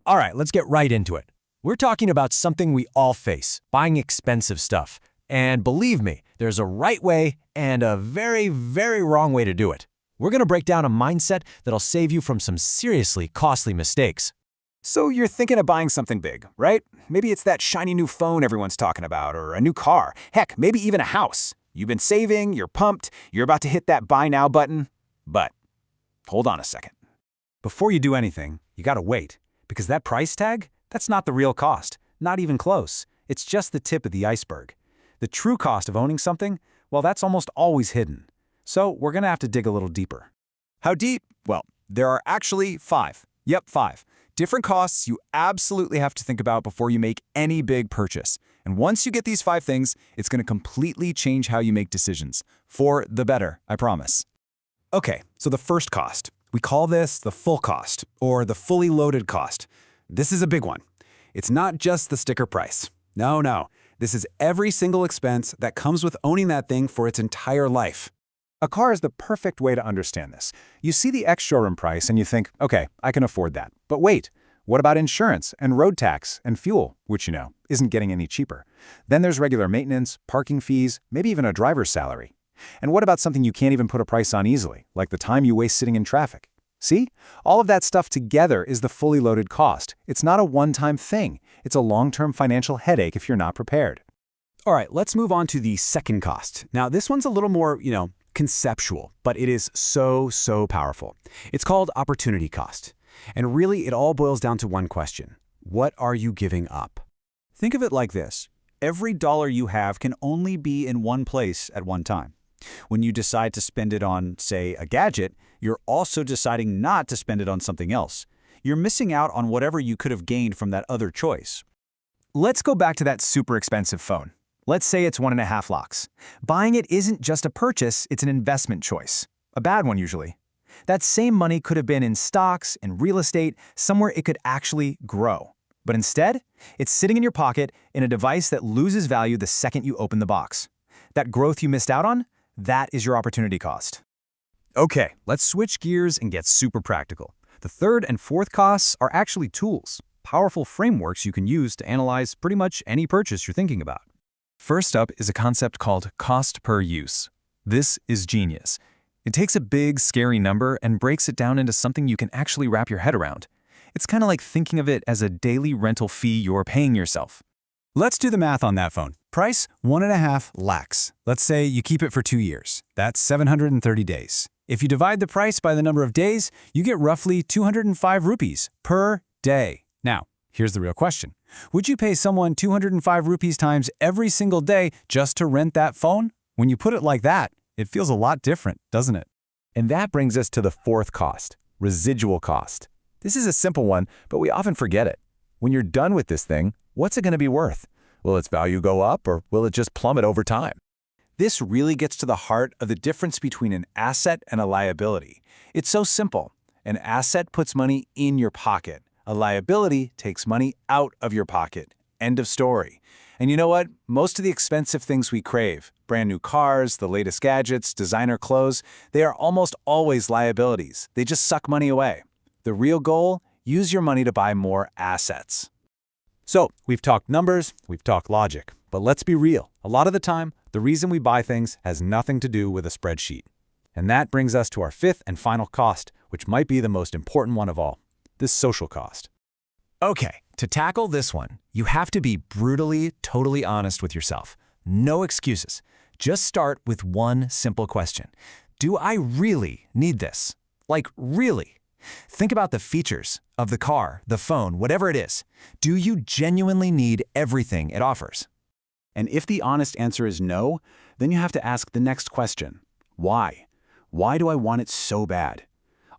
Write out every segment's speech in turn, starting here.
All right, let's get right into it. We're talking about something we all face, buying expensive stuff. And believe me, there's a right way and a very, very wrong way to do it. We're going to break down a mindset that'll save you from some seriously costly mistakes. So you're thinking of buying something big, right? Maybe it's that shiny new phone everyone's talking about, or a new car. Heck, maybe even a house. You've been saving, you're pumped, you're about to hit that buy now button. But hold on a second. Before you do anything, you gotta wait. Because that price tag, that's not the real cost. Not even close. It's just the tip of the iceberg. The true cost of owning something, well, that's almost always hidden. So we're gonna have to dig a little deeper. How deep? Well, there are actually 5. Yep, 5. Different costs you absolutely have to think about before you make any big purchase. And once you get these 5 things, it's going to completely change how you make decisions. For the better, I promise. Okay, so the first cost. We call this the full cost, or the fully loaded cost. This is a big one. It's not just the sticker price. No. This is every single expense that comes with owning that thing for its entire life. A car is the perfect way to understand this. You see the ex-showroom price and you think, okay, I can afford that. But wait, what about insurance and road tax and fuel, which isn't getting any cheaper? Then there's regular maintenance, parking fees, maybe even a driver's salary. And what about something you can't even put a price on easily, like the time you waste sitting in traffic? See? All of that stuff together is the fully loaded cost. It's not a one-time thing. It's a long-term financial headache if you're not prepared. All right, let's move on to the second cost. Now, this one's a little more, conceptual, but it is so powerful. It's called opportunity cost. And really, it all boils down to one question. What are you giving up? Think of it like this. Every dollar you have can only be in one place at one time. When you decide to spend it on, say, a gadget, you're also deciding not to spend it on something else. You're missing out on whatever you could have gained from that other choice. Let's go back to that super expensive phone. Let's say it's 1.5 lakhs. Buying it isn't just a purchase, it's an investment choice. A bad one, usually. That same money could have been in stocks, in real estate, somewhere it could actually grow. But instead, it's sitting in your pocket in a device that loses value the second you open the box. That growth you missed out on, that is your opportunity cost. Okay, let's switch gears and get super practical. The third and fourth costs are actually tools, powerful frameworks you can use to analyze pretty much any purchase you're thinking about. First up is a concept called cost per use. This is genius. It takes a big, scary number and breaks it down into something you can actually wrap your head around. It's kind of like thinking of it as a daily rental fee you're paying yourself. Let's do the math on that phone. Price, 1.5 lakhs. Let's say you keep it for 2 years. That's 730 days. If you divide the price by the number of days, you get roughly 205 rupees per day. Now, here's the real question. Would you pay someone 205 rupees times every single day just to rent that phone? When you put it like that, it feels a lot different, doesn't it? And that brings us to the fourth cost, residual cost. This is a simple one, but we often forget it. When you're done with this thing, what's it going to be worth? Will its value go up or will it just plummet over time? This really gets to the heart of the difference between an asset and a liability. It's so simple. An asset puts money in your pocket. A liability takes money out of your pocket. End of story. And you know what? Most of the expensive things we crave, brand new cars, the latest gadgets, designer clothes, they are almost always liabilities. They just suck money away. The real goal? Use your money to buy more assets. So, we've talked numbers, we've talked logic, but let's be real. A lot of the time, the reason we buy things has nothing to do with a spreadsheet. And that brings us to our fifth and final cost, which might be the most important one of all, this social cost. Okay, to tackle this one, you have to be brutally, totally honest with yourself. No excuses. Just start with one simple question. Do I really need this? Like, really? Think about the features of the car, the phone, whatever it is. Do you genuinely need everything it offers? And if the honest answer is no, then you have to ask the next question. Why? Why do I want it so bad?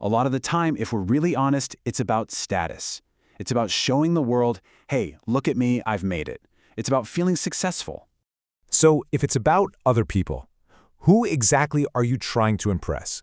A lot of the time, if we're really honest, it's about status. It's about showing the world, hey, look at me, I've made it. It's about feeling successful. So if it's about other people, who exactly are you trying to impress?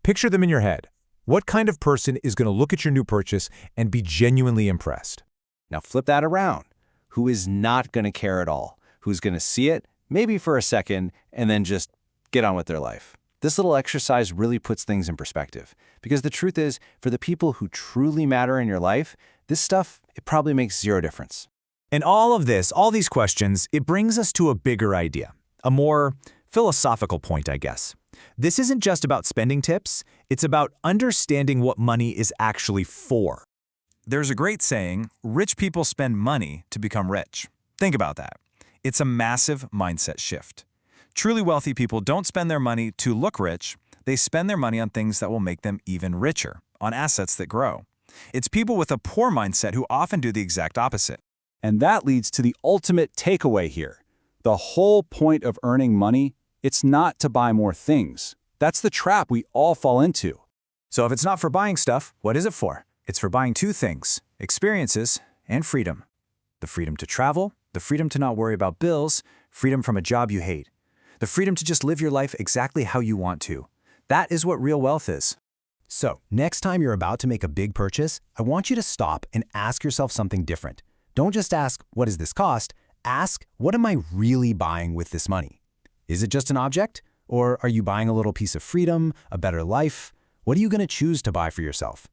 Picture them in your head. What kind of person is going to look at your new purchase and be genuinely impressed? Now flip that around. Who is not going to care at all? Who's going to see it, maybe for a second, and then just get on with their life? This little exercise really puts things in perspective. Because the truth is, for the people who truly matter in your life, This stuff, it probably makes zero difference. And all of this, all these questions, it brings us to a bigger idea, a more philosophical point, I guess. This isn't just about spending tips, it's about understanding what money is actually for. There's a great saying, rich people spend money to become rich. Think about that. It's a massive mindset shift. Truly wealthy people don't spend their money to look rich, they spend their money on things that will make them even richer, on assets that grow. It's people with a poor mindset who often do the exact opposite. And that leads to the ultimate takeaway here. The whole point of earning money, it's not to buy more things. That's the trap we all fall into. So if it's not for buying stuff, what is it for? It's for buying two things, experiences and freedom. The freedom to travel, the freedom to not worry about bills, freedom from a job you hate. The freedom to just live your life exactly how you want to. That is what real wealth is. So, next time you're about to make a big purchase, I want you to stop and ask yourself something different. Don't just ask, what does this cost? Ask, what am I really buying with this money? Is it just an object? Or are you buying a little piece of freedom, a better life? What are you going to choose to buy for yourself?